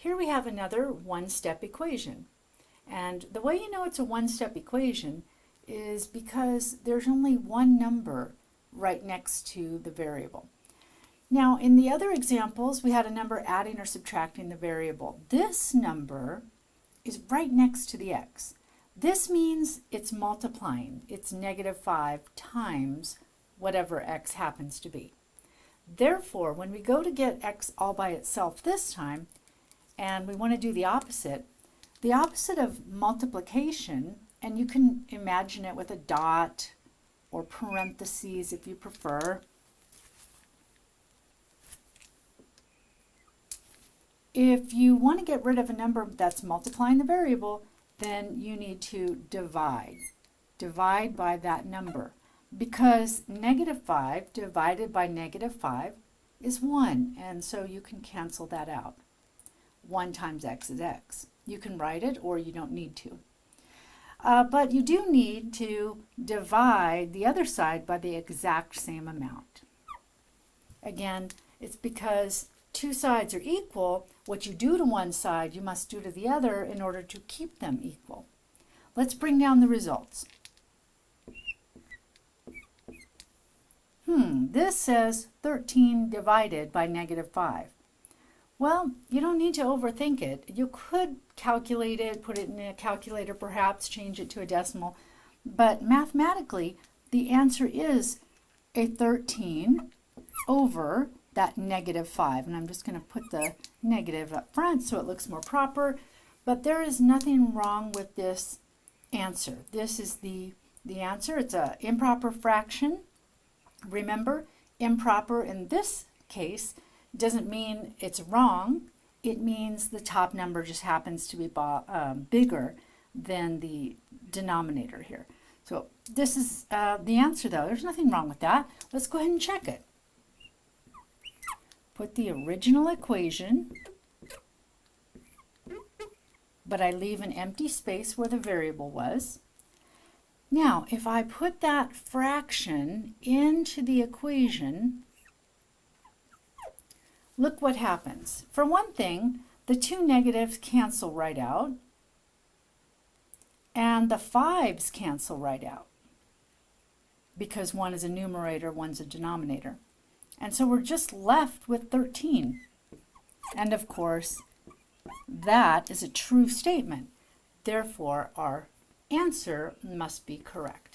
Here we have another one-step equation. And the way you know it's a one-step equation is because there's only one number right next to the variable. Now, in the other examples, we had a number adding or subtracting the variable. This number is right next to the x. This means it's multiplying. It's -5 times whatever x happens to be. Therefore, when we go to get x all by itself this time, and we want to do the opposite of multiplication, and you can imagine it with a dot or parentheses if you prefer. If you want to get rid of a number that's multiplying the variable, then you need to divide. Divide by that number, because -5 divided by -5 is 1, and so you can cancel that out. 1 times x is x. You can write it or you don't need to. But you do need to divide the other side by the exact same amount. Again, it's because two sides are equal. What you do to one side, you must do to the other in order to keep them equal. Let's bring down the results. This says 13 divided by -5. Well, you don't need to overthink it. You could calculate it, put it in a calculator perhaps, change it to a decimal, but mathematically the answer is a 13 over that -5, and I'm just going to put the negative up front so it looks more proper, but there is nothing wrong with this answer. This is the answer. It's an improper fraction. Remember, improper in this case doesn't mean it's wrong. It means the top number just happens to be bigger than the denominator here. So this is the answer, though. There's nothing wrong with that. Let's go ahead and check it. Put the original equation, but I leave an empty space where the variable was. Now, if I put that fraction into the equation, look what happens. For one thing, the two negatives cancel right out, and the 5s cancel right out, because one is a numerator, one's a denominator. And so we're just left with 13. And of course, that is a true statement. Therefore, our answer must be correct.